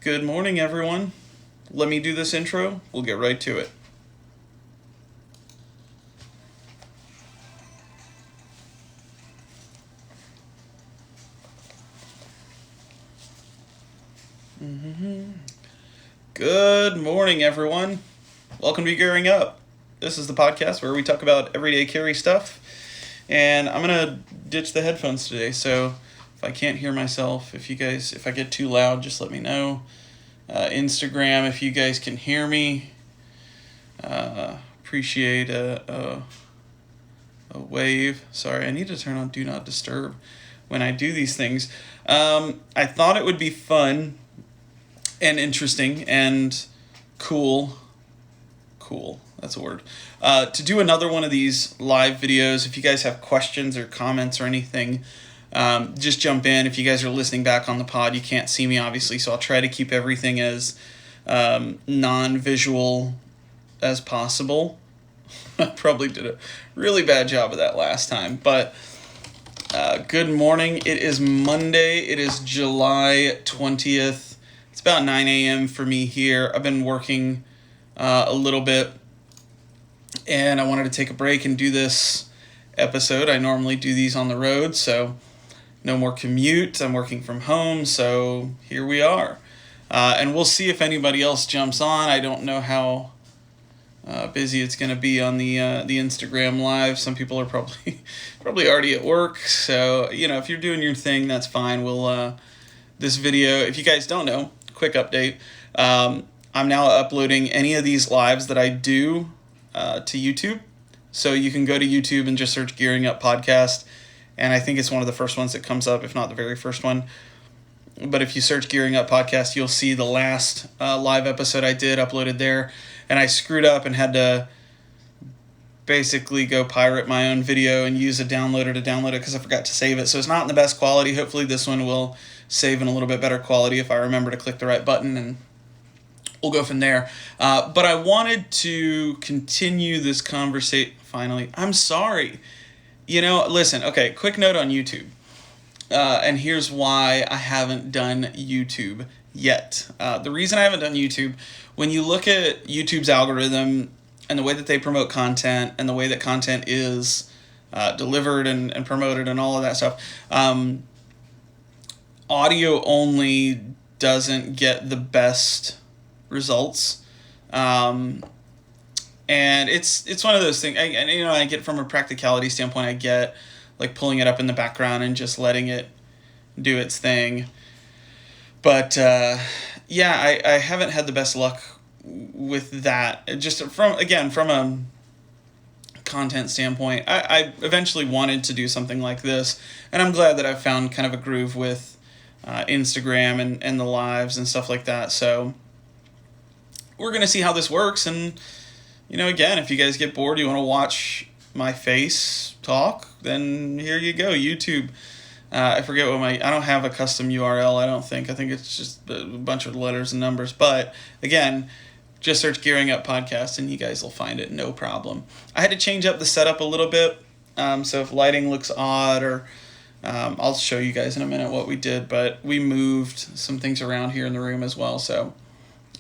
Good morning, everyone. Let me do this intro. We'll get right to it. Good morning, everyone. Welcome to Gearing Up. This is the podcast where we talk about everyday carry stuff. And I'm going to ditch the headphones today, so if I can't hear myself, if I get too loud, just let me know. Instagram, if you guys can hear me. Appreciate a wave. Sorry, I need to turn on Do Not Disturb when I do these things. I thought it would be fun and interesting and cool, that's a word, to do another one of these live videos. If you guys have questions or comments or anything, just jump in. If you guys are listening back on the pod, you can't see me, obviously, so I'll try to keep everything as non-visual as possible. I probably did a really bad job of that last time, but good morning. It is Monday. It is July 20th. It's about 9 a.m. for me here. I've been working a little bit, and I wanted to take a break and do this episode. I normally do these on the road, so no more commute. I'm working from home, so here we are. And we'll see if anybody else jumps on. I don't know how busy it's going to be on the Instagram Live. Some people are probably already at work, so if you're doing your thing, that's fine. We'll this video, if you guys don't know, quick update. I'm now uploading any of these lives that I do to YouTube. So you can go to YouTube and just search Gearing Up Podcast. And I think it's one of the first ones that comes up, if not the very first one. But if you search Gearing Up Podcast, you'll see the last live episode I did uploaded there. And I screwed up and had to basically go pirate my own video and use a downloader to download it because I forgot to save it. So it's not in the best quality. Hopefully this one will save in a little bit better quality if I remember to click the right button, and we'll go from there. But I wanted to continue this conversation. Finally, I'm sorry. Listen, okay, quick note on YouTube. And here's why I haven't done YouTube yet. The reason I haven't done YouTube, when you look at YouTube's algorithm and the way that they promote content and the way that content is delivered and promoted and all of that stuff, audio only doesn't get the best results. And it's one of those things, I get from a practicality standpoint, I get like pulling it up in the background and just letting it do its thing. But I haven't had the best luck with that. Just from a content standpoint, I eventually wanted to do something like this, and I'm glad that I've found kind of a groove with Instagram and the lives and stuff like that. So we're going to see how this works, and again, if you guys get bored, you want to watch my face talk, then here you go, YouTube. I forget I don't have a custom URL, I think it's just a bunch of letters and numbers, but again, just search Gearing Up Podcast and you guys will find it, no problem. I had to change up the setup a little bit, so if lighting looks odd, or I'll show you guys in a minute what we did, but we moved some things around here in the room as well, so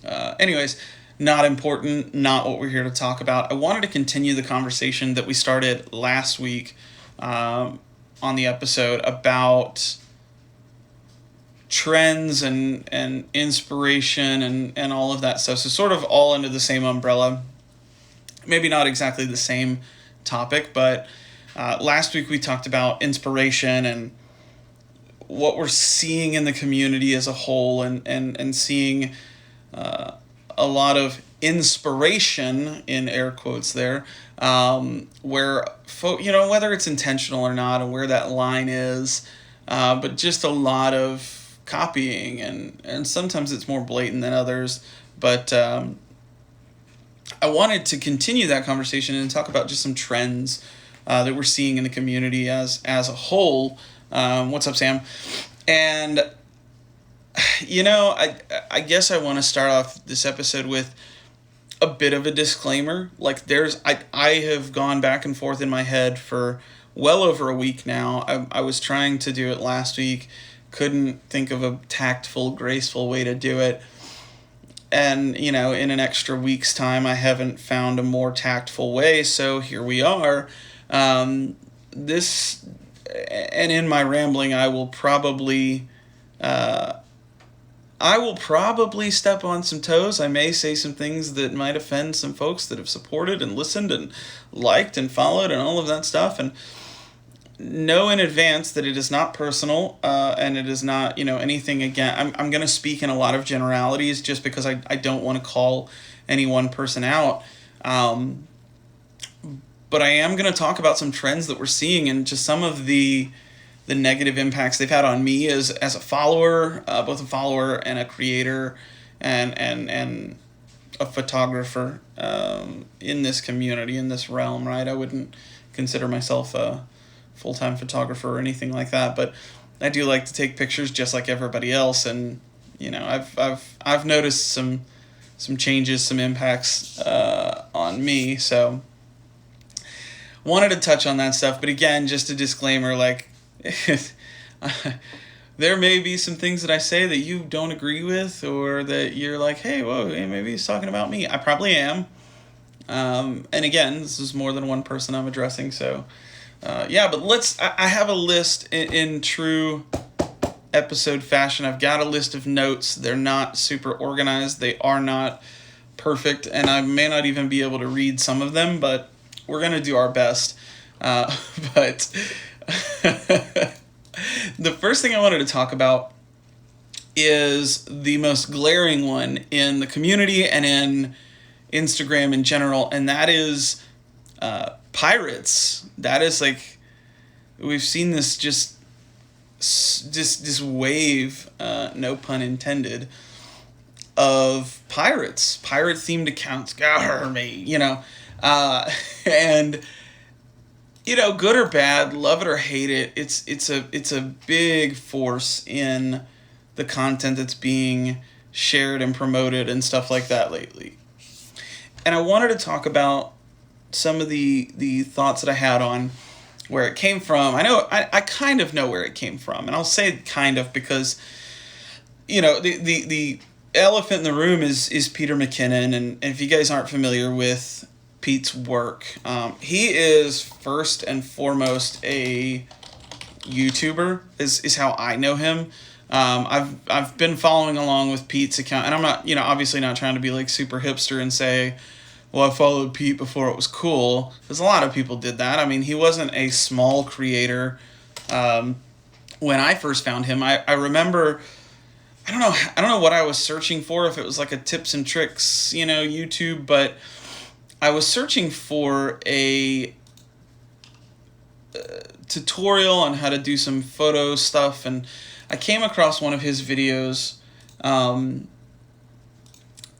anyways, not important, not what we're here to talk about. I wanted to continue the conversation that we started last week on the episode about trends and inspiration and all of that stuff. So sort of all under the same umbrella. Maybe not exactly the same topic, but last week we talked about inspiration and what we're seeing in the community as a whole, and seeing a lot of inspiration in air quotes there, where whether it's intentional or not, and where that line is, but just a lot of copying, and sometimes it's more blatant than others. But I wanted to continue that conversation and talk about just some trends that we're seeing in the community as a whole. What's up, Sam? And I guess I want to start off this episode with a bit of a disclaimer. Like, I have gone back and forth in my head for well over a week now. I was trying to do it last week, couldn't think of a tactful, graceful way to do it. And, in an extra week's time, I haven't found a more tactful way, so here we are. And in my rambling, I will probably step on some toes. I may say some things that might offend some folks that have supported and listened and liked and followed and all of that stuff. And know in advance that it is not personal, and it is not, anything again. I'm going to speak in a lot of generalities just because I don't want to call any one person out. But I am going to talk about some trends that we're seeing and just some of the negative impacts they've had on me as a follower, both a follower and a creator and a photographer in this community, in this realm, right? I wouldn't consider myself a full-time photographer or anything like that, but I do like to take pictures just like everybody else, and I've noticed some changes, some impacts on me, so wanted to touch on that stuff. But again, just a disclaimer, like there may be some things that I say that you don't agree with, or that you're like, hey, whoa, maybe he's talking about me. I probably am. And again, this is more than one person I'm addressing, so but I have a list in true episode fashion. I've got a list of notes. They're not super organized. They are not perfect, and I may not even be able to read some of them, but we're going to do our best. But the first thing I wanted to talk about is the most glaring one in the community and in Instagram in general, and that is pirates. That is like, we've seen this just this wave, no pun intended, of pirate themed accounts. Me, and good or bad, love it or hate it, it's a big force in the content that's being shared and promoted and stuff like that lately. And I wanted to talk about some of the thoughts that I had on where it came from. I know I kind of know where it came from, and I'll say kind of because the elephant in the room is Peter McKinnon, and if you guys aren't familiar with Pete's work, he is first and foremost a YouTuber, is how I know him. I've been following along with Pete's account, and I'm not, obviously not trying to be like super hipster and say, well, I followed Pete before it was cool, because a lot of people did that. I mean, he wasn't a small creator when I first found him. I remember, I don't know what I was searching for, if it was like a tips and tricks, YouTube, but I was searching for a tutorial on how to do some photo stuff, and I came across one of his videos,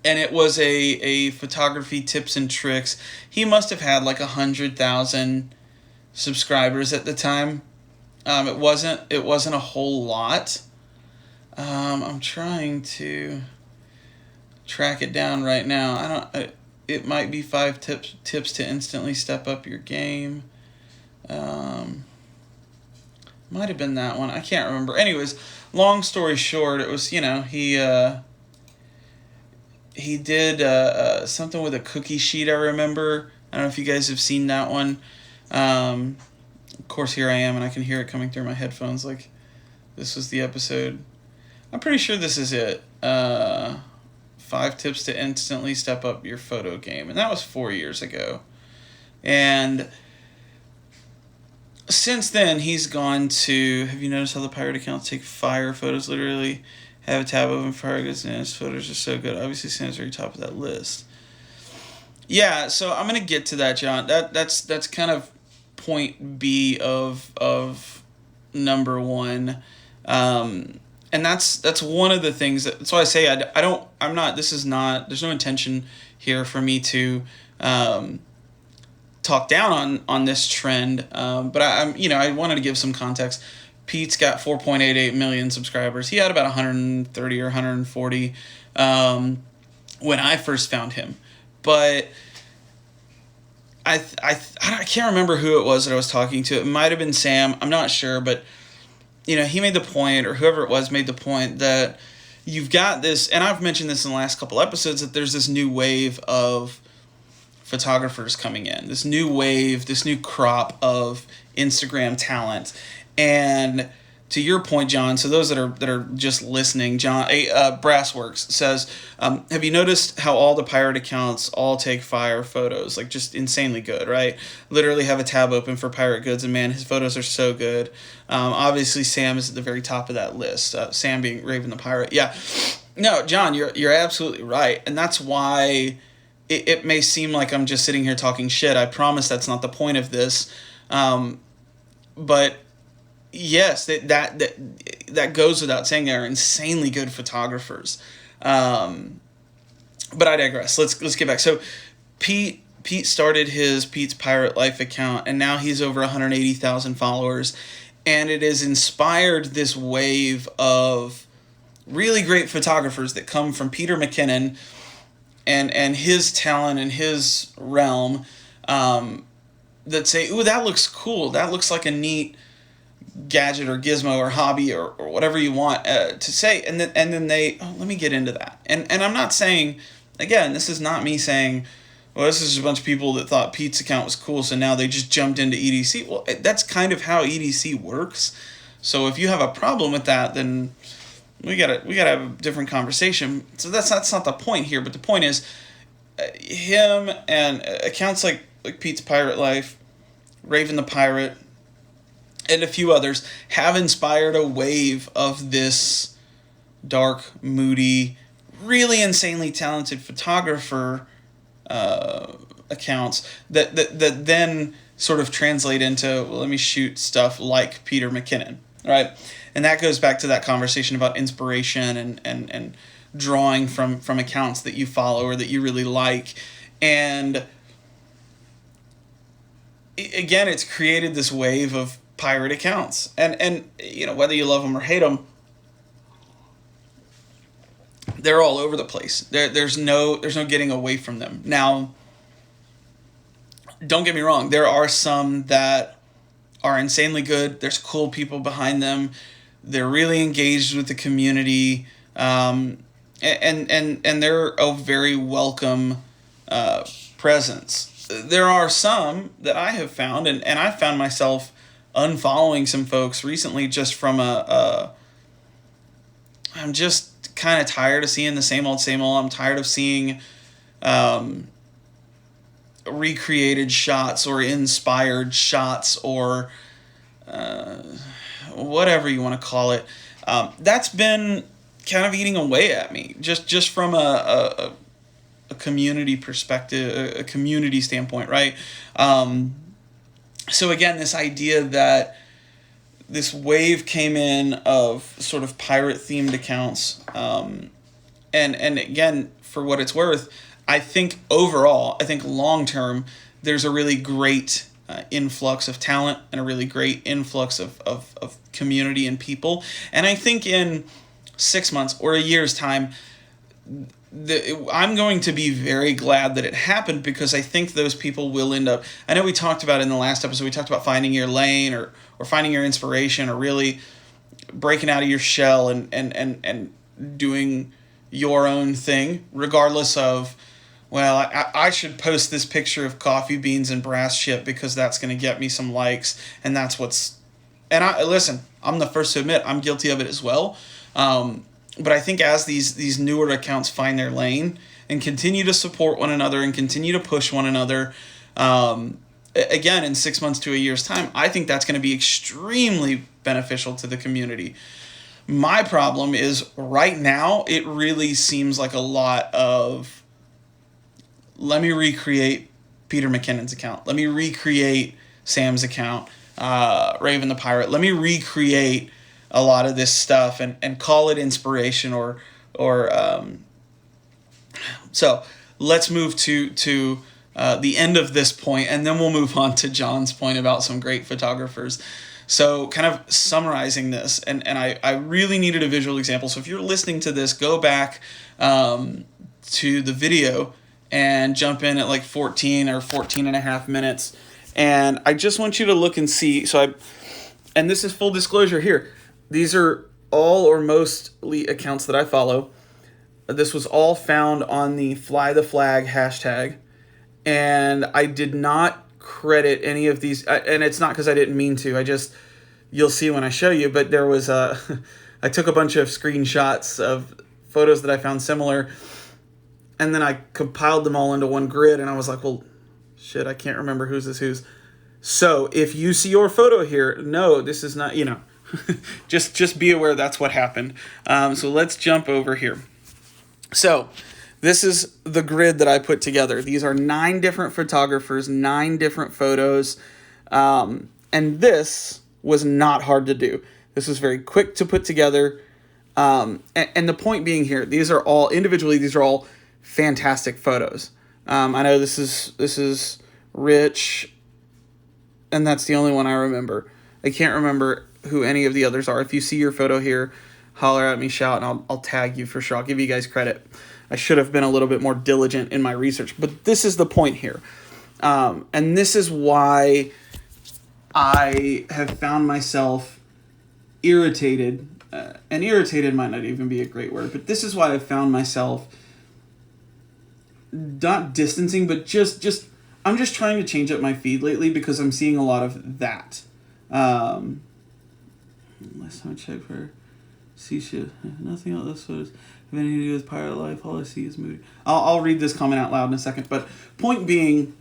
and it was a photography tips and tricks. He must have had like 100,000 subscribers at the time. It wasn't a whole lot. I'm trying to track it down right now. It might be 5 tips to instantly step up your game. Might have been that one. I can't remember. Anyways, long story short, it was, he did something with a cookie sheet, I remember. I don't know if you guys have seen that one. Of course, here I am, and I can hear it coming through my headphones like this was the episode. I'm pretty sure this is it. 5 tips to instantly step up your photo game. And that was 4 years ago. And since then, he's gone to... Have you noticed how the pirate accounts take fire photos? Literally have a tab open for fire goods, and his photos are so good. Obviously, Sam's very top of that list. Yeah, so I'm going to get to that, John. That's kind of point B of number one. And that's one of the things that's why I say there's no intention here for me to talk down on this trend, but I wanted to give some context. Pete's got 4.88 million subscribers. He had about 130 or 140 when I first found him, but I can't remember who it was that I was talking to. It might have been Sam. I'm not sure, but he made the point, or whoever it was made the point, that you've got this, and I've mentioned this in the last couple episodes, that there's this new wave of photographers coming in, this new wave, this new crop of Instagram talent. And to your point, John, so those that are just listening, John, Brassworks says, have you noticed how all the pirate accounts all take fire photos? Like, just insanely good, right? Literally have a tab open for pirate goods, and man, his photos are so good. Obviously, Sam is at the very top of that list. Sam being Raven the Pirate. Yeah. No, John, you're absolutely right. And that's why it may seem like I'm just sitting here talking shit. I promise that's not the point of this. But yes, that goes without saying. They're insanely good photographers. But I digress. Let's get back. So Pete started his Pete's Pirate Life account, and now he's over 180,000 followers, and it has inspired this wave of really great photographers that come from Peter McKinnon and his talent and his realm, that say, ooh, that looks cool. That looks like a neat gadget or gizmo or hobby or whatever you want to say. And then they, let me get into that. And I'm not saying, again, this is not me saying, well, this is a bunch of people that thought Pete's account was cool, so now they just jumped into EDC. Well, that's kind of how EDC works. So if you have a problem with that, then we gotta have a different conversation. So that's not the point here. But the point is, him and accounts like Pete's Pirate Life, Raven the Pirate, and a few others have inspired a wave of this dark, moody, really insanely talented photographer accounts that then sort of translate into, well, let me shoot stuff like Peter McKinnon, right? And that goes back to that conversation about inspiration and drawing from accounts that you follow or that you really like. And again, it's created this wave of pirate accounts. And whether you love them or hate them, they're all over the place. There's no getting away from them. Now, don't get me wrong, there are some that are insanely good. There's cool people behind them. They're really engaged with the community, and they're a very welcome presence. There are some that I have found, and I found myself unfollowing some folks recently just from I'm just kind of tired of seeing the same old. I'm tired of seeing recreated shots or inspired shots or whatever you want to call it. That's been kind of eating away at me, just from a community perspective, a community standpoint, right? So again, this idea that this wave came in of sort of pirate-themed accounts, and again, for what it's worth, I think long-term, there's a really great influx of talent and a really great influx of community and people. And I think in 6 months or a year's time, I'm going to be very glad that it happened, because I think those people will end up, I know we talked about in the last episode, we talked about finding your lane or finding your inspiration or really breaking out of your shell and doing your own thing, regardless of, well, I should post this picture of coffee beans and brass shit because that's going to get me some likes, and that's what's, and I'm the first to admit I'm guilty of it as well. But I think as these newer accounts find their lane and continue to support one another and continue to push one another, again, in 6 months to a year's time, I think that's going to be extremely beneficial to the community. My problem is right now, it really seems like a lot of, let me recreate Peter McKinnon's account. Let me recreate Sam's account, Raven the Pirate. Let me recreate a lot of this stuff and call it inspiration or so let's move to the end of this point, and then we'll move on to John's point about some great photographers. So kind of summarizing this, and I really needed a visual example. So if you're listening to this, go back to the video and jump in at like 14 or 14 and a half minutes. And I just want you to look and see. And this is full disclosure here. these are all or mostly accounts that I follow. This was all found on the Fly the Flag hashtag, and I did not credit any of these, and it's not because I didn't mean to. You'll see when I show you, but there was I took a bunch of screenshots of photos that I found similar, and then I compiled them all into one grid, and I was like, well, shit, I can't remember whose. So if you see your photo here, no, this is not, just be aware that's what happened. So let's jump over here. So this is the grid that I put together. These are 9 different photographers, 9 different photos, and this was not hard to do. This was very quick to put together, and the point being here, these are all fantastic photos. I know this is Rich, and that's the only one I remember. I can't remember who any of the others are. If you see your photo here, holler at me, shout, and I'll tag you for sure. I'll give you guys credit. I should have been a little bit more diligent in my research, but this is the point here. And this is why I have found myself irritated, and irritated might not even be a great word, but this is why I've found myself not distancing, but I'm just trying to change up my feed lately because I'm seeing a lot of that. Last time I checked for shit. Nothing else. This photos have anything to do with pirate life. All I see is moody. I'll read this comment out loud in a second. But point being,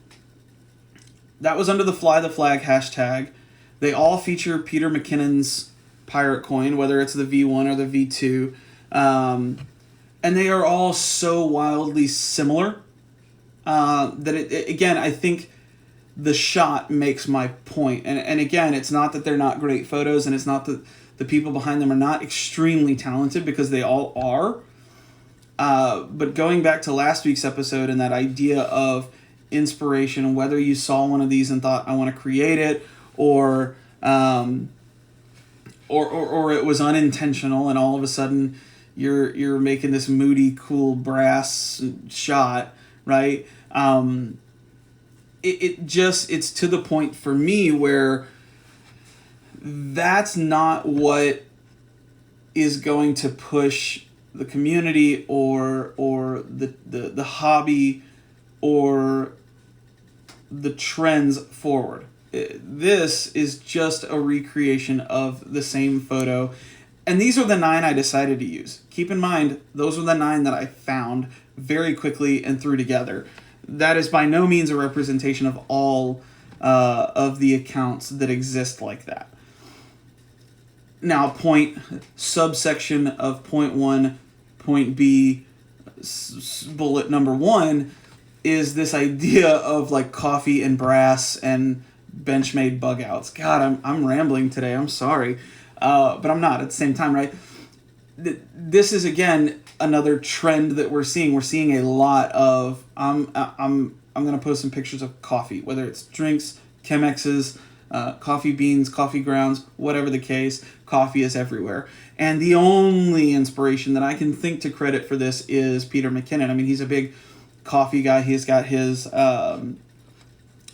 that was under the Fly the Flag hashtag. They all feature Peter McKinnon's pirate coin, whether it's the V1 or the V2. And they are all so wildly similar that again, I think the shot makes my point. And again, it's not that they're not great photos, and it's not that the people behind them are not extremely talented, because they all are. But going back to last week's episode and that idea of inspiration, whether you saw one of these and thought, I want to create it, or it was unintentional and all of a sudden you're making this moody, cool brass shot, right? It's to the point for me where that's not what is going to push the community or the hobby or the trends forward. This is just a recreation of the same photo. And these are the 9 I decided to use. Keep in mind, those were the 9 that I found very quickly and threw together. That is by no means a representation of all of the accounts that exist like that. Now, subsection of point 1, point B, bullet number 1 is this idea of like coffee and brass and Benchmade bug outs. God, I'm rambling today. I'm sorry. But I'm not at the same time, right? This is, again, another trend that we're seeing. We're seeing a lot of, I'm going to post some pictures of coffee, whether it's drinks, Chemexes, coffee beans, coffee grounds, whatever the case, coffee is everywhere. And the only inspiration that I can think to credit for this is Peter McKinnon. I mean, he's a big coffee guy. He's got his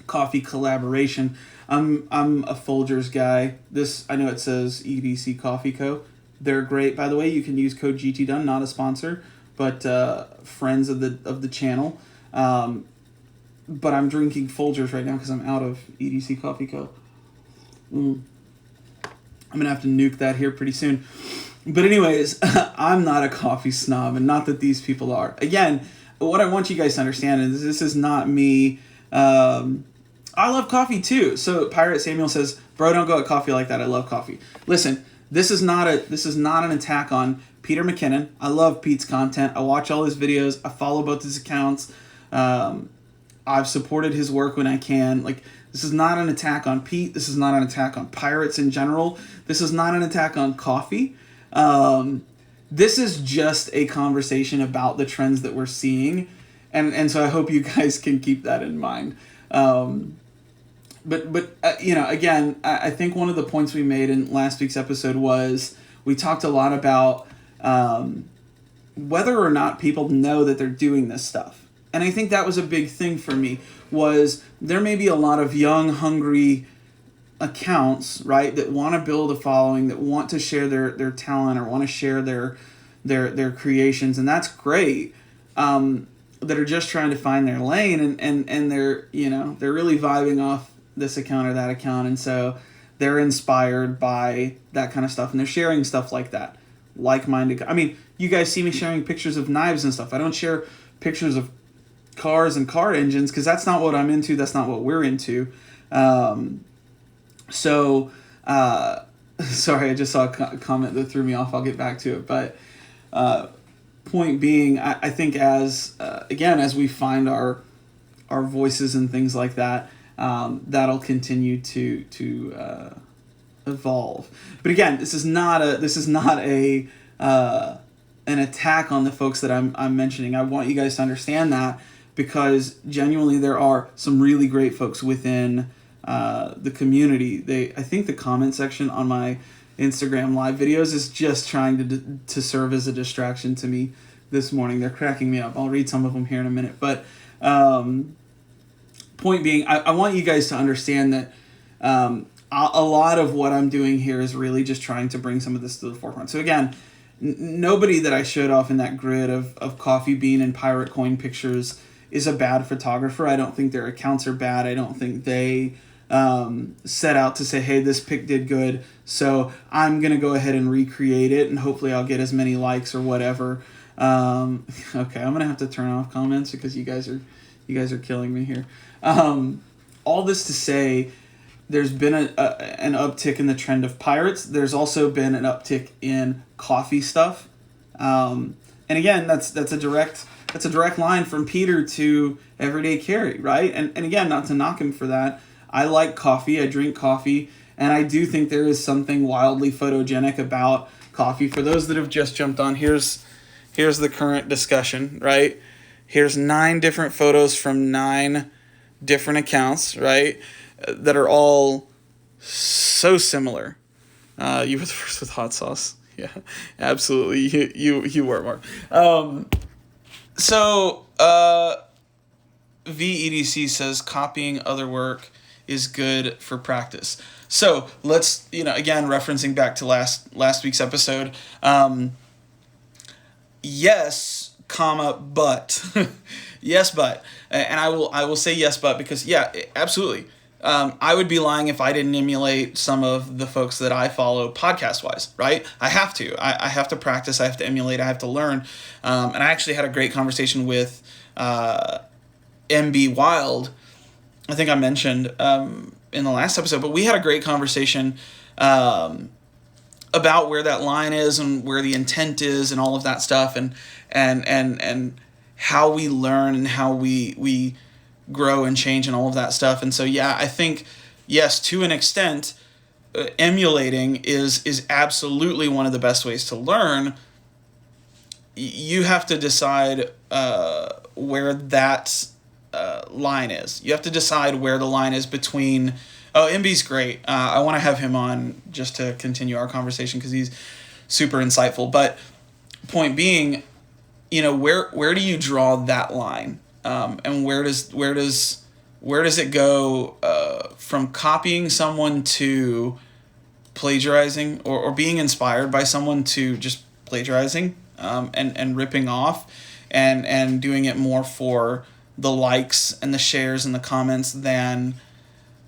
coffee collaboration. I'm a Folgers guy. I know it says EDC Coffee Co. They're great, by the way. You can use code GTDone, not a sponsor, but friends of the channel. But I'm drinking Folgers right now because I'm out of EDC Coffee Co. I'm gonna have to nuke that here pretty soon. But anyways, I'm not a coffee snob, and not that these people are. Again, what I want you guys to understand is this is not me. I love coffee too. So Pirate Samuel says, "Bro, don't go at coffee like that. I love coffee." Listen, this is not an attack on Peter McKinnon. I love Pete's content. I watch all his videos. I follow both his accounts. I've supported his work when I can. Like, this is not an attack on Pete. This is not an attack on pirates in general. This is not an attack on coffee. This is just a conversation about the trends that we're seeing. And so I hope you guys can keep that in mind. But again, I think one of the points we made in last week's episode was we talked a lot about whether or not people know that they're doing this stuff. And I think that was a big thing for me, was there may be a lot of young, hungry accounts, right, that want to build a following, that want to share their talent or want to share their creations, and that's great. That are just trying to find their lane, and they're they're really vibing off this account or that account, and so they're inspired by that kind of stuff, and they're sharing stuff like that, like-minded. I mean, you guys see me sharing pictures of knives and stuff. I don't share pictures of cars and car engines because that's not what I'm into. That's not what we're into. Sorry, I just saw a comment that threw me off. I'll get back to it, but point being, I think as we find our voices and things like that, that'll continue to evolve. But again, this is not a an attack on the folks that I'm mentioning. I want you guys to understand that, because genuinely there are some really great folks within the community. I think the comment section on my Instagram live videos is just trying to serve as a distraction to me this morning. They're cracking me up. I'll read some of them here in a minute. But point being, I want you guys to understand that a lot of what I'm doing here is really just trying to bring some of this to the forefront. So again, nobody that I showed off in that grid of coffee bean and pirate coin pictures is a bad photographer. I don't think their accounts are bad. I don't think they set out to say, hey, this pic did good, so I'm going to go ahead and recreate it, and hopefully I'll get as many likes or whatever. Okay, I'm going to have to turn off comments because you guys are killing me here. All this to say, there's been an uptick in the trend of pirates. There's also been an uptick in coffee stuff. And again, that's a direct line from Peter to Everyday Carry, right? And again, not to knock him for that. I like coffee. I drink coffee. And I do think there is something wildly photogenic about coffee. For those that have just jumped on, here's the current discussion, right? Here's 9 different photos from 9 different accounts, right? That are all so similar. You were the first with hot sauce. Yeah, absolutely. You were, Mark. VEDC says copying other work is good for practice. So let's, again, referencing back to last week's episode. Yes, but yes, but, and I will say yes, but, because yeah, absolutely. I would be lying if I didn't emulate some of the folks that I follow podcast-wise, right? I have to. I have to practice. I have to emulate. I have to learn. And I actually had a great conversation with MB Wild. I think I mentioned in the last episode, but we had a great conversation about where that line is and where the intent is and all of that stuff, and how we learn and how we grow and change and all of that stuff. And so, yeah, I think, yes, to an extent, emulating is absolutely one of the best ways to learn. You have to decide where that line is. You have to decide where the line is between... Oh, MB's great. I want to have him on just to continue our conversation because he's super insightful. But point being, where do you draw that line? And where does it go from copying someone to plagiarizing, or being inspired by someone to just plagiarizing and ripping off and doing it more for the likes and the shares and the comments than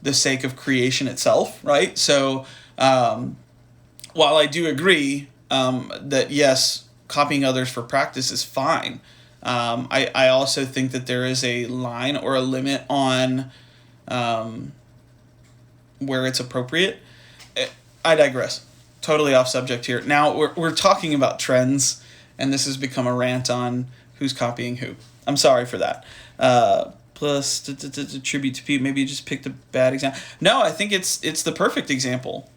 the sake of creation itself, right? So while I do agree that yes, copying others for practice is fine, I also think that there is a line or a limit on where it's appropriate. I digress. Totally off subject here. Now we're talking about trends, and this has become a rant on who's copying who. I'm sorry for that. Plus, tribute to Pete. Maybe you just picked a bad example. No, I think it's the perfect example.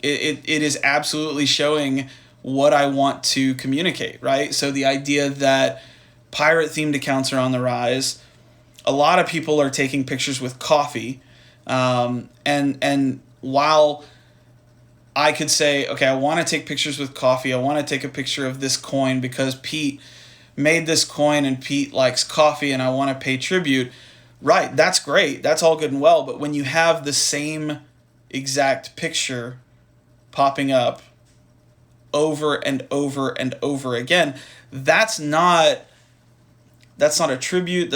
It is absolutely showing what I want to communicate, right? So the idea that pirate-themed accounts are on the rise. A lot of people are taking pictures with coffee. And while I could say, okay, I want to take pictures with coffee. I want to take a picture of this coin because Pete made this coin and Pete likes coffee and I want to pay tribute. Right, that's great. That's all good and well. But when you have the same exact picture popping up over and over and over again, that's not a tribute.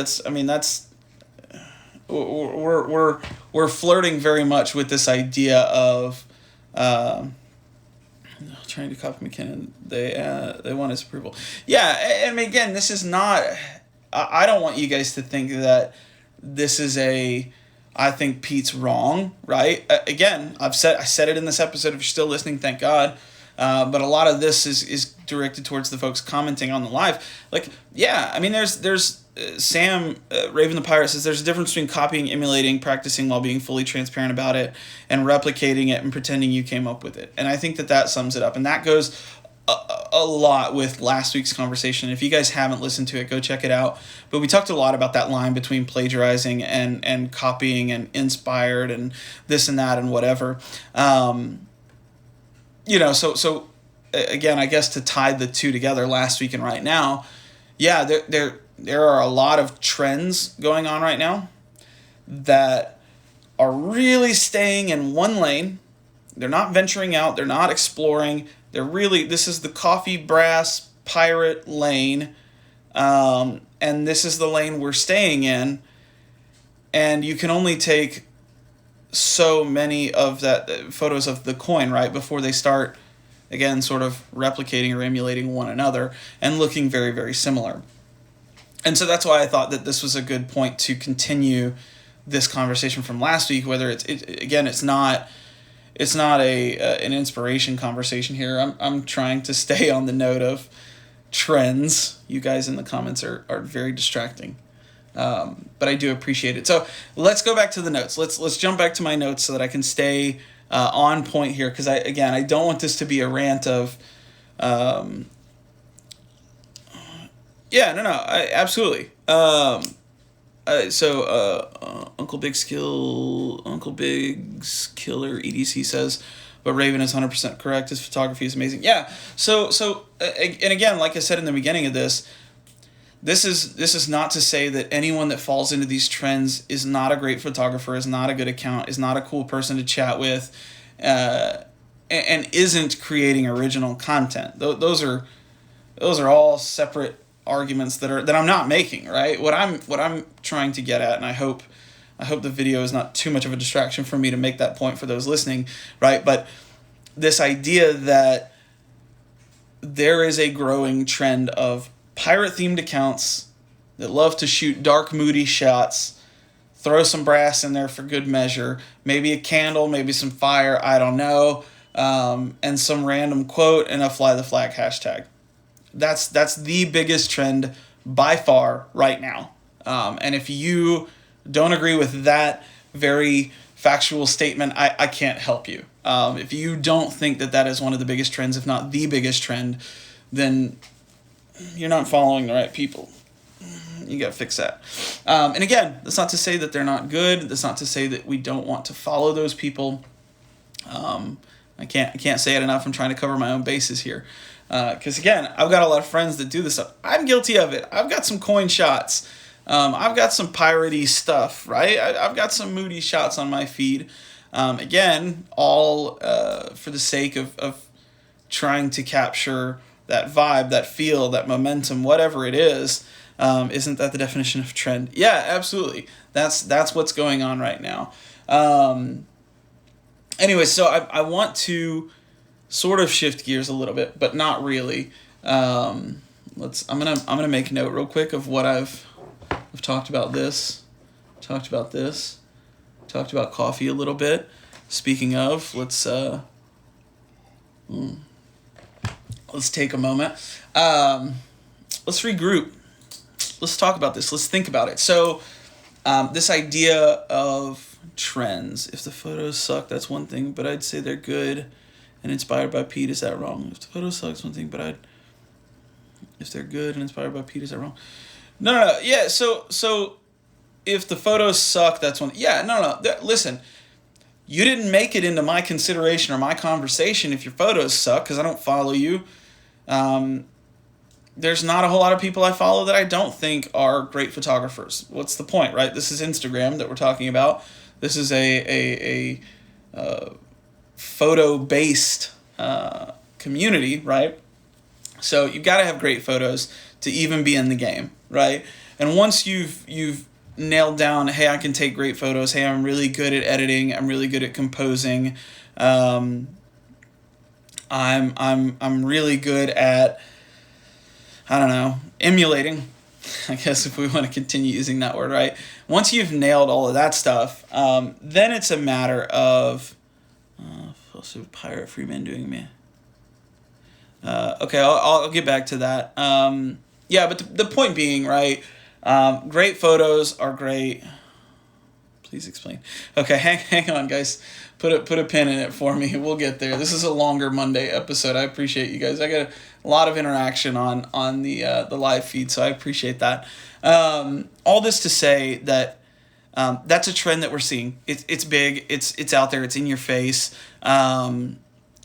We're flirting very much with this idea of trying to copy McKinnon. They want his approval. Yeah, and again, this is not. I don't want you guys to think that this is I think Pete's wrong, right? Again, I said it in this episode. If you're still listening, thank God. But a lot of this is directed towards the folks commenting on the live. Like, yeah, I mean, there's Sam Raven the Pirate says there's a difference between copying, emulating, practicing while being fully transparent about it, and replicating it and pretending you came up with it. And I think that sums it up. And that goes a lot with last week's conversation. If you guys haven't listened to it, go check it out. But we talked a lot about that line between plagiarizing and copying and inspired and this and that and whatever. So again, I guess to tie the two together, last week and right now, yeah, there are a lot of trends going on right now that are really staying in one lane. They're not venturing out. They're not exploring. This is the coffee brass pirate lane, and this is the lane we're staying in, and you can only take so many of that photos of the coin, right, before they start, again, sort of replicating or emulating one another and looking very, very similar. And so that's why I thought that this was a good point to continue this conversation from last week, whether it's not an inspiration conversation here. I'm trying to stay on the note of trends. You guys in the comments are very distracting. But I do appreciate it. So let's go back to the notes. Let's jump back to my notes so that I can stay on point here, because I don't want this to be a rant of absolutely. Uncle Big's Killer EDC says, but Raven is 100% correct. His photography is amazing. Yeah. So and again, like I said in the beginning of this is not to say that anyone that falls into these trends is not a great photographer, is not a good account, is not a cool person to chat with, and isn't creating original content. Those are all separate arguments that I'm not making, right? What I'm trying to get at, and I hope the video is not too much of a distraction for me to make that point for those listening, right? But this idea that there is a growing trend of pirate-themed accounts that love to shoot dark, moody shots, throw some brass in there for good measure, maybe a candle, maybe some fire, I don't know, and some random quote and a fly the flag hashtag. That's the biggest trend by far right now. And if you don't agree with that very factual statement, I can't help you. If you don't think that is one of the biggest trends, if not the biggest trend, then you're not following the right people. You got to fix that. And again, that's not to say that they're not good. That's not to say that we don't want to follow those people. I can't say it enough. I'm trying to cover my own bases here. Because again, I've got a lot of friends that do this stuff. I'm guilty of it. I've got some coin shots. I've got some piratey stuff, right? I've got some moody shots on my feed. Again, all for the sake of trying to capture that vibe, that feel, that momentum, whatever it is. Isn't that the definition of trend? Yeah, absolutely. That's what's going on right now. Anyway, so I want to sort of shift gears a little bit, but not really. I'm gonna make a note real quick of what I've talked about this, talked about coffee a little bit. Speaking of, let's take a moment. Let's regroup. Let's talk about this. Let's think about it. So, this idea of trends. If the photos suck, that's one thing, but I'd say they're good and inspired by Pete. Is that wrong? If the photos suck, it's one thing, but if they're good and inspired by Pete, is that wrong? No. Yeah, so if the photos suck, that's one. Yeah, no. Listen, you didn't make it into my consideration or my conversation if your photos suck, because I don't follow you. there's not a whole lot of people I follow that I don't think are great photographers. What's the point, right? This is Instagram that we're talking about. This is a photo-based community, right? So you've got to have great photos to even be in the game, right? And once you've nailed down, hey, I can take great photos. Hey, I'm really good at editing. I'm really good at composing. I'm really good at, I don't know, emulating, I guess, if we want to continue using that word, right? Once you've nailed all of that stuff, then it's a matter of, also pirate free men doing me. Okay, I'll get back to that. Yeah, but the point being, right, great photos are great. Please explain. Okay, hang on, guys. Put a pin in it for me. We'll get there. This is a longer Monday episode. I appreciate you guys. I got a lot of interaction on the live feed, so I appreciate that. All this to say that that's a trend that we're seeing. It's big. It's out there. It's in your face.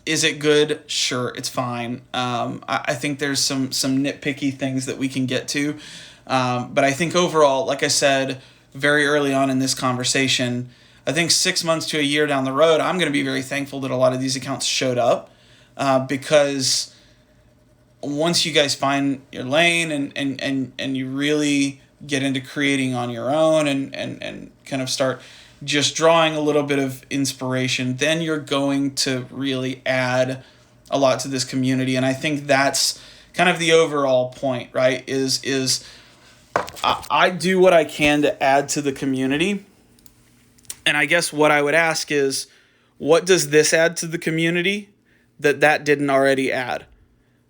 Is it good? Sure, it's fine. I think there's some nitpicky things that we can get to. But I think overall, like I said very early on in this conversation, I think 6 months to a year down the road, I'm going to be very thankful that a lot of these accounts showed up, because once you guys find your lane and you really get into creating on your own and kind of start just drawing a little bit of inspiration, then you're going to really add a lot to this community. And I think that's kind of the overall point, right? Is I do what I can to add to the community. And I guess what I would ask is, what does this add to the community that didn't already add?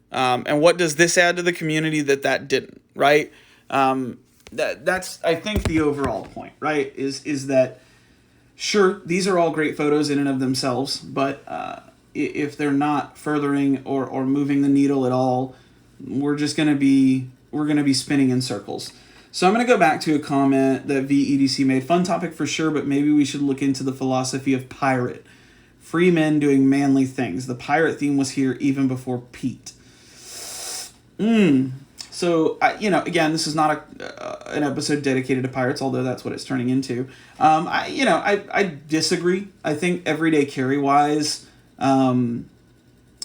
And what does this add to the community that didn't, right? That's, I think, the overall point, right? Is that, sure, these are all great photos in and of themselves, but if they're not furthering or moving the needle at all, we're going to be spinning in circles. So I'm going to go back to a comment that VEDC made. Fun topic for sure, but maybe we should look into the philosophy of pirate. Free men doing manly things. The pirate theme was here even before Pete. So, again, this is not an episode dedicated to pirates, although that's what it's turning into. I disagree. I think everyday carry-wise, I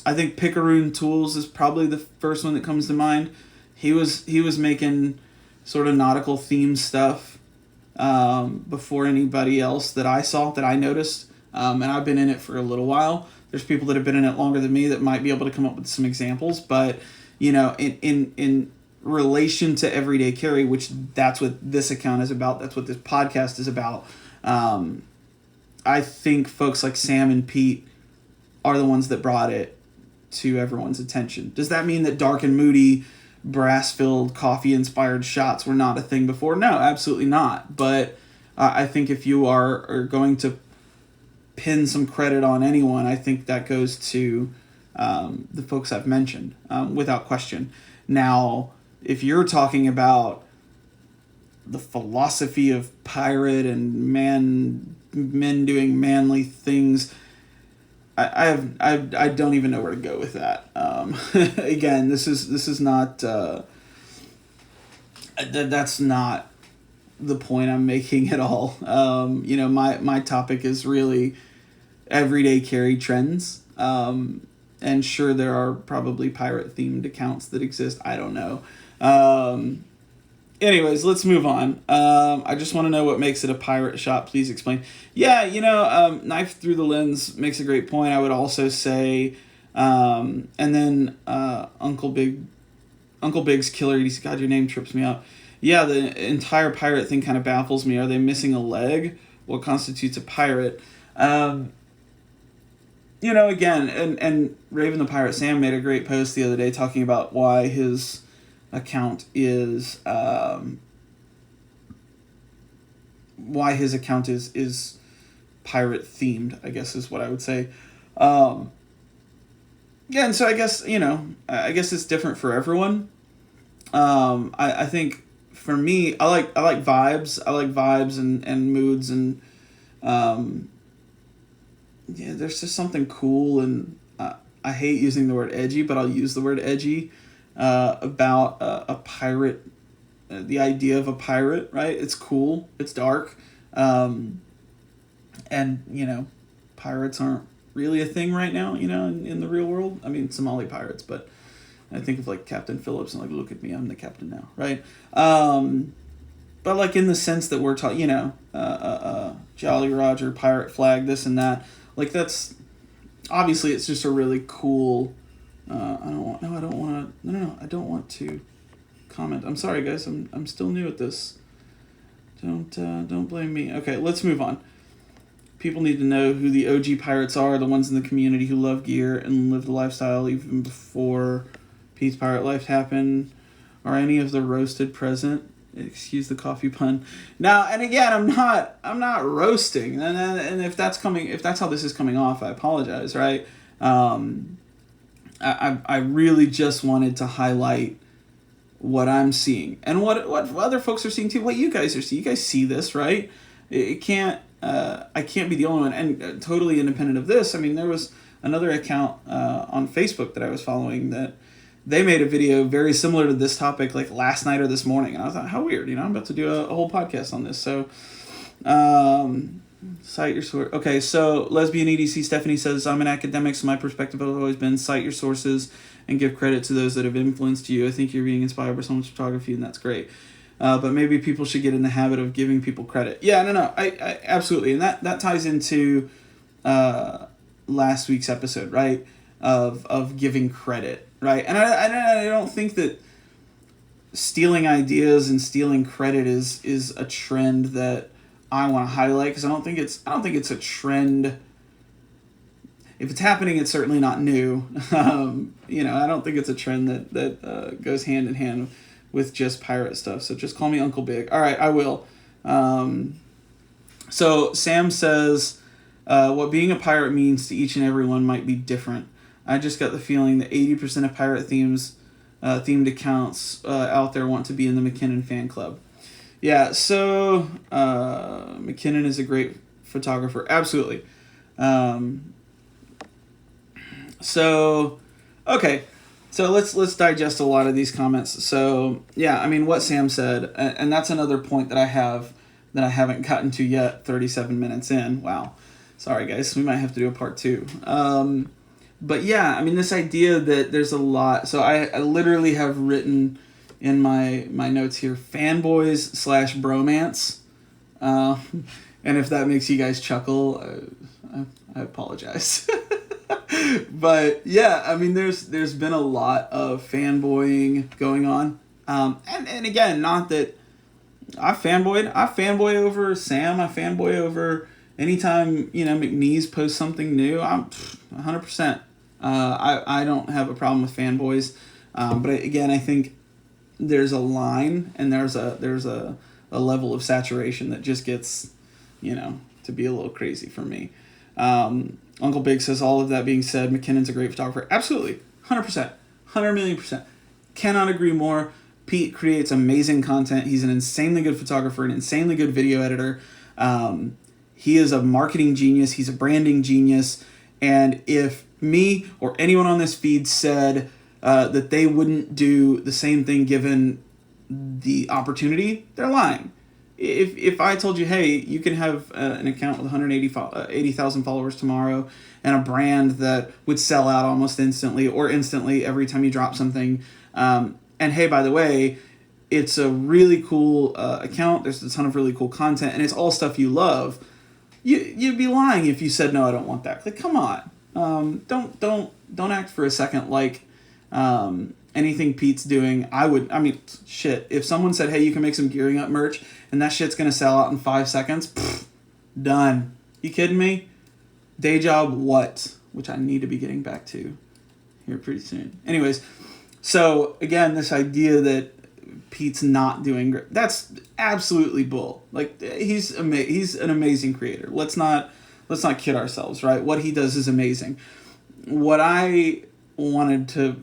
think Picaroon Tools is probably the first one that comes to mind. He was making sort of nautical themed stuff before anybody else that I saw, that I noticed. And I've been in it for a little while. There's people that have been in it longer than me that might be able to come up with some examples, but in relation to everyday carry, which that's what this account is about, that's what this podcast is about, I think folks like Sam and Pete are the ones that brought it to everyone's attention. Does that mean that dark and moody, brass-filled, coffee-inspired shots were not a thing before? No, absolutely not. But I think if you are going to pin some credit on anyone, I think that goes to the folks I've mentioned, without question. Now, if you're talking about the philosophy of pirate and men doing manly things, I don't even know where to go with that. Again, this is not that's not the point I'm making at all. My topic is really everyday carry trends. And sure, there are probably pirate themed accounts that exist. I don't know. Anyways, let's move on. I just want to know what makes it a pirate shot. Please explain. Yeah, Knife Through the Lens makes a great point. I would also say, and then Uncle Big's Killer EDC. God, your name trips me up. Yeah, the entire pirate thing kind of baffles me. Are they missing a leg? What constitutes a pirate? Again, and Raven the Pirate Sam made a great post the other day talking about why his account is pirate themed, I guess is what I would say. Yeah, and so I guess it's different for everyone. I think for me, I like vibes. I like vibes and moods and there's just something cool, and I hate using the word edgy, but I'll use the word edgy about a pirate, the idea of a pirate, right? It's cool. It's dark. And, pirates aren't really a thing right now, in the real world. I mean, Somali pirates, but I think of like Captain Phillips and like, look at me, I'm the captain now, right? But like in the sense that we're talking, Jolly Roger, pirate flag, this and that, like that's, obviously it's just a really cool, I don't want to comment. I'm sorry guys, I'm still new at this. Don't blame me. Okay, let's move on. People need to know who the OG pirates are, the ones in the community who love gear and live the lifestyle even before Pete's Pirate Life happened. Are any of the roasted present? Excuse the coffee pun. Now, and again, I'm not roasting. And if that's how this is coming off, I apologize, right? I really just wanted to highlight what I'm seeing and what other folks are seeing too, what you guys are seeing. You guys see this, right? It can't, I can't be the only one, and totally independent of this. I mean, there was another account on Facebook that I was following that they made a video very similar to this topic like last night or this morning, and I thought, how weird, I'm about to do a whole podcast on this. So, cite your source. Okay, so lesbian EDC Stephanie says, I'm an academic, so my perspective has always been cite your sources and give credit to those that have influenced you. I think you're being inspired by someone's photography, and that's great. But maybe people should get in the habit of giving people credit. Yeah, no, I absolutely. And that ties into last week's episode, right? Of giving credit, right? And I don't think that stealing ideas and stealing credit is a trend that I want to highlight, because I don't think it's a trend. If it's happening, it's certainly not new. I don't think it's a trend that goes hand in hand with just pirate stuff. So just call me Uncle Big. All right, I will. So Sam says, what being a pirate means to each and every one might be different. I just got the feeling that 80% of pirate themed accounts out there want to be in the McKinnon fan club. Yeah, so McKinnon is a great photographer. Absolutely. Okay. So let's digest a lot of these comments. So yeah, I mean what Sam said, and that's another point that I haven't gotten to yet. 37 minutes in. Wow, sorry guys, we might have to do a part 2. But yeah, I mean this idea that there's a lot. So I literally have written in my notes here, fanboys / bromance, and if that makes you guys chuckle, I apologize. But yeah, I mean, there's been a lot of fanboying going on, and again, not that I fanboy over Sam, I fanboy over anytime McNeese posts something new. I'm 100%. I don't have a problem with fanboys, but again, I think there's a line and there's a level of saturation that just gets to be a little crazy for me. Uncle Big says, all of that being said, McKinnon's a great photographer. Absolutely. 100%. 100,000,000%. Cannot agree more. Pete creates amazing content. He's an insanely good photographer, an insanely good video editor. He is a marketing genius. He's a branding genius. And if me or anyone on this feed said that they wouldn't do the same thing given the opportunity, they're lying. If I told you, hey, you can have an account with 80,000 followers tomorrow and a brand that would sell out almost instantly or instantly every time you drop something, and hey, by the way, it's a really cool account, there's a ton of really cool content, and it's all stuff you love, you'd be lying if you said, no, I don't want that. Like, come on. Don't act for a second like anything Pete's doing. Shit, if someone said, hey, you can make some Gearing Up merch and that shit's gonna sell out in 5 seconds, done. You kidding me? Day job what? Which I need to be getting back to here pretty soon. Anyways, so again, this idea that Pete's not doing great, that's absolutely bull. Like, he's an amazing creator. Let's not kid ourselves, right? What he does is amazing. What I wanted to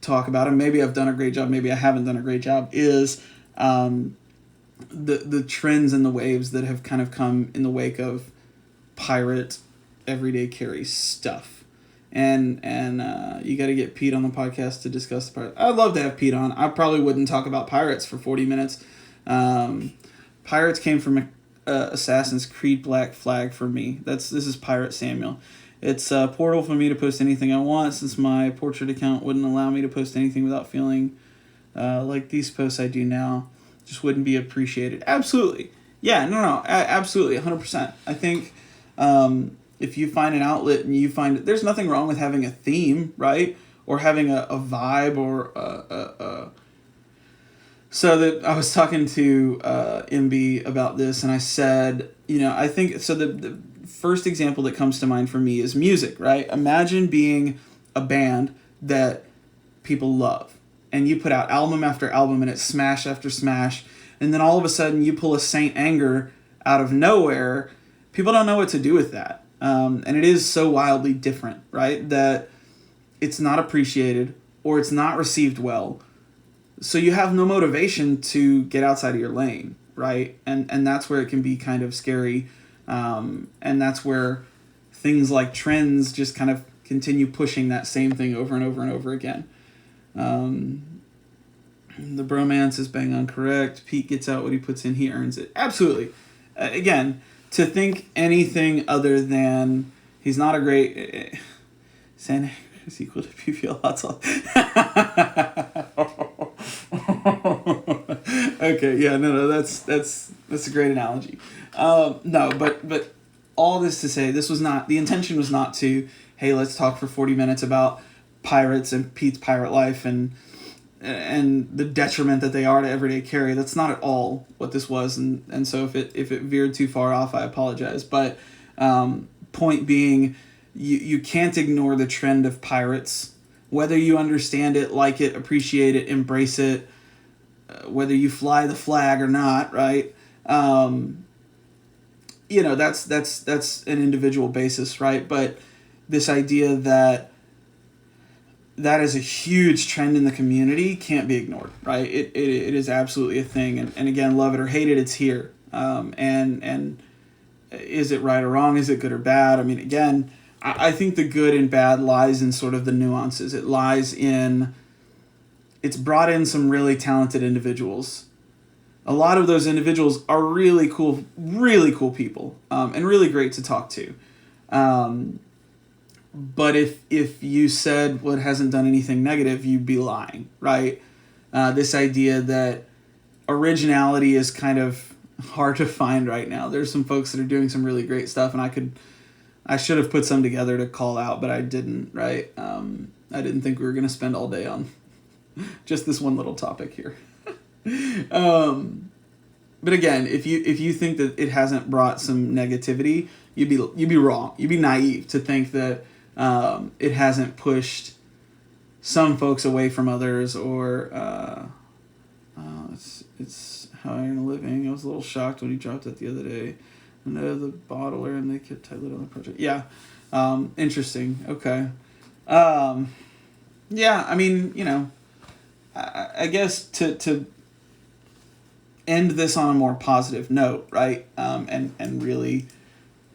talk about, and maybe I've done a great job, maybe I haven't done a great job, is the trends and the waves that have kind of come in the wake of pirate everyday carry stuff. and you got to get Pete on the podcast to discuss the Pirates. I'd love to have Pete on. I probably wouldn't talk about Pirates for 40 minutes. Pirates came from Assassin's Creed Black Flag for me. This is Pirate Samuel. It's a portal for me to post anything I want, since my portrait account wouldn't allow me to post anything without feeling like these posts I do now just wouldn't be appreciated. Absolutely. Yeah, no, absolutely, 100%. I think if you find an outlet and you find there's nothing wrong with having a theme, right? Or having a vibe or So that I was talking to MB about this, and I said, I think, so the first example that comes to mind for me is music, right? Imagine being a band that people love, and you put out album after album, and it's smash after smash, and then all of a sudden you pull a Saint Anger out of nowhere. People don't know what to do with that. And it is so wildly different, right? That it's not appreciated or it's not received well. So you have no motivation to get outside of your lane, right? And that's where it can be kind of scary. And that's where things like trends just kind of continue pushing that same thing over and over and over again. The bromance is bang on correct. Pete gets out what he puts in, he earns it. Absolutely. Again, to think anything other than he's not a great... Santa is equal to PPL hot sauce. Okay, yeah, no, that's a great analogy. No, but all this to say, this was not, the intention was not to, hey, let's talk for 40 minutes about pirates and Pete's pirate life and the detriment that they are to everyday carry. That's not at all what this was, and so if it veered too far off, I apologize. But point being, you can't ignore the trend of pirates, whether you understand it, like it, appreciate it, embrace it, whether you fly the flag or not, right? That's an individual basis, right? But this idea that is a huge trend in the community can't be ignored, right? It is absolutely a thing, and again, love it or hate it, it's here. And is it right or wrong? Is it good or bad? I mean, again, I think the good and bad lies in sort of the nuances. It lies in, it's brought in some really talented individuals. A lot of those individuals are really cool people, and really great to talk to. But if you said, well, it hasn't done anything negative, you'd be lying, right? This idea that originality is kind of hard to find right now. There's some folks that are doing some really great stuff, and I should have put some together to call out, but I didn't, right? I didn't think we were going to spend all day on just this one little topic here. But again, if you think that it hasn't brought some negativity, you'd be wrong. You'd be naive to think that it hasn't pushed some folks away from others, or it's how I earn a living. I was a little shocked when he dropped it the other day. I know the bottler, and they kept tight-lipped on the project. Yeah, interesting. Okay. Yeah, I mean, I guess to end this on a more positive note, right? And really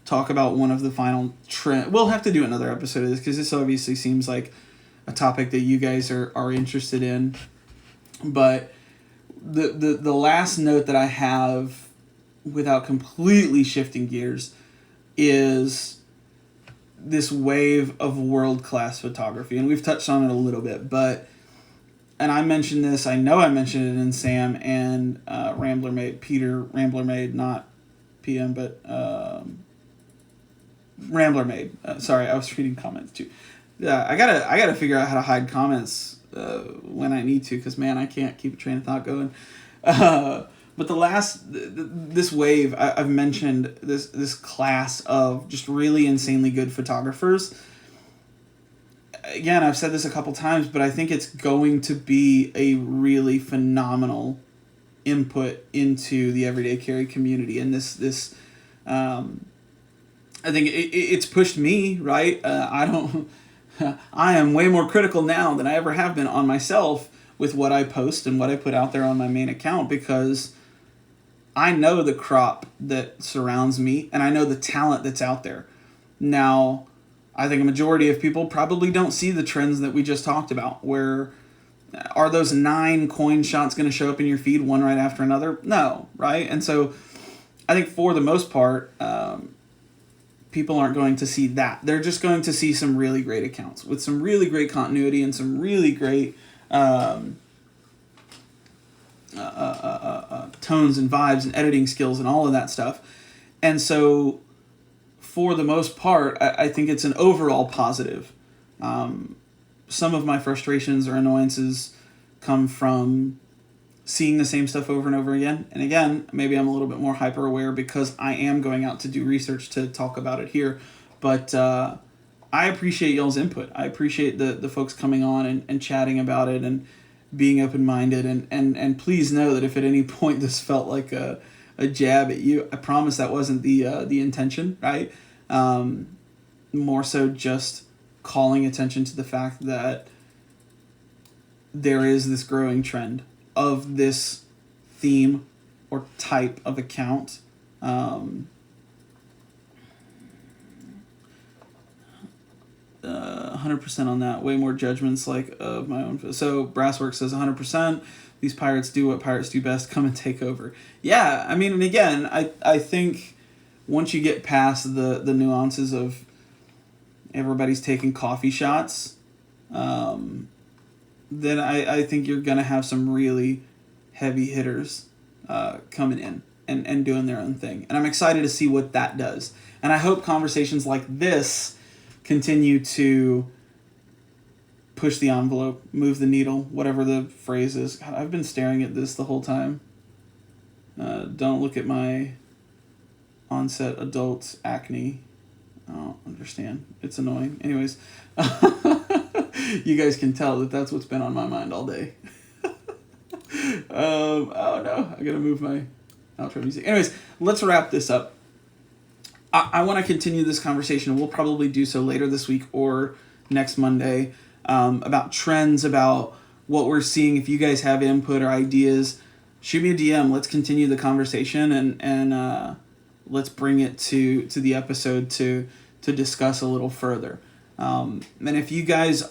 talk about one of the final trends. We'll have to do another episode of this, because this obviously seems like a topic that you guys are interested in. But the last note that I have, without completely shifting gears, is this wave of world-class photography. And we've touched on it a little bit, and I mentioned this, I know I mentioned it in Sam and Peter Rambler not PM, but Rambler sorry, I was reading comments too. Yeah, I gotta figure out how to hide comments when I need to, because man, I can't keep a train of thought going. But this wave, I've mentioned this class of just really insanely good photographers. Again, I've said this a couple times, but I think it's going to be a really phenomenal input into the everyday carry community. And this I think it's pushed me, right? I am way more critical now than I ever have been on myself with what I post and what I put out there on my main account, because I know the crop that surrounds me, and I know the talent that's out there. Now, I think a majority of people probably don't see the trends that we just talked about, where are those 9 coin shots going to show up in your feed one right after another? No, right? And so I think for the most part, people aren't going to see that. They're just going to see some really great accounts with some really great continuity and some really great tones and vibes and editing skills and all of that stuff. And so for the most part, I think it's an overall positive. Some of my frustrations or annoyances come from seeing the same stuff over and over again. And again, maybe I'm a little bit more hyper aware because I am going out to do research to talk about it here. But I appreciate y'all's input. I appreciate the folks coming on and chatting about it and being open-minded. And please know that if at any point this felt like a jab at you, I promise that wasn't the intention, right? More so just calling attention to the fact that there is this growing trend of this theme or type of account. 100% on that. Way more judgments like of my own. So Brasswork says 100%. These pirates do what pirates do best. Come and take over. Yeah, I mean, and again, I think once you get past the nuances of everybody's taking coffee shots, then I think you're going to have some really heavy hitters coming in and doing their own thing. And I'm excited to see what that does. And I hope conversations like this continue to push the envelope, move the needle, whatever the phrase is. God, I've been staring at this the whole time. Don't look at my onset adult acne. I don't understand. It's annoying. Anyways, you guys can tell that that's what's been on my mind all day. Oh no, I gotta move my outro music. Anyways, let's wrap this up. I want to continue this conversation. We'll probably do so later this week or next Monday, about trends, about what we're seeing. If you guys have input or ideas, shoot me a DM. Let's continue the conversation and let's bring it to the episode to discuss a little further. And if you guys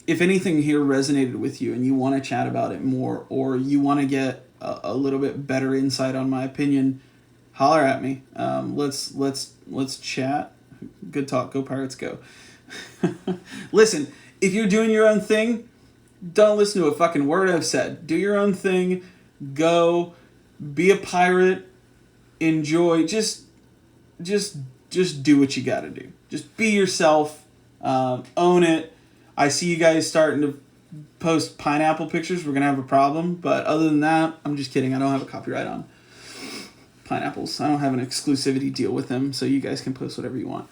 if anything here resonated with you and you want to chat about it more, or you want to get a little bit better insight on my opinion, holler at me. Let's chat. Good talk. Go Pirates, go. Listen, if you're doing your own thing, don't listen to a fucking word I've said. Do your own thing. Go. Be a pirate. Enjoy. Just do what you gotta do. Just be yourself. Own it. I see you guys starting to post pineapple pictures. We're gonna have a problem. But other than that, I'm just kidding. I don't have a copyright on pineapples. I don't have an exclusivity deal with them, so you guys can post whatever you want.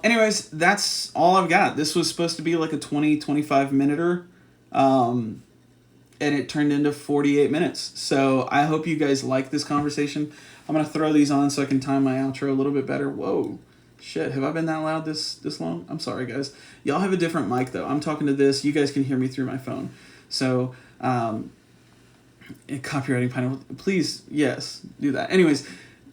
Anyways, that's all I've got. This was supposed to be like a 20-25 minuter, and it turned into 48 minutes. So I hope you guys like this conversation. I'm going to throw these on so I can time my outro a little bit better. Whoa. Shit, have I been that loud this long? I'm sorry, guys. Y'all have a different mic, though. I'm talking to this. You guys can hear me through my phone. So, copywriting pineapple, please, yes, do that. Anyways,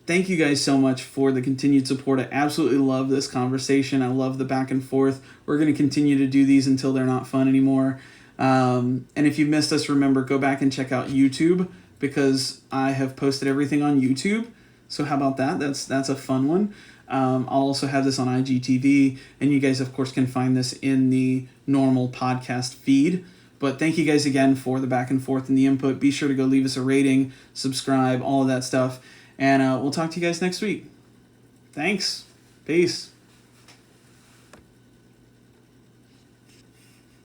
thank you guys so much for the continued support. I absolutely love this conversation. I love the back and forth. We're going to continue to do these until they're not fun anymore. And if you missed us, remember, go back and check out YouTube, because I have posted everything on YouTube. So how about that? That's a fun one. I'll also have this on IGTV, and you guys, of course, can find this in the normal podcast feed. But thank you guys again for the back and forth and the input. Be sure to go leave us a rating, subscribe, all of that stuff. And we'll talk to you guys next week. Thanks. Peace.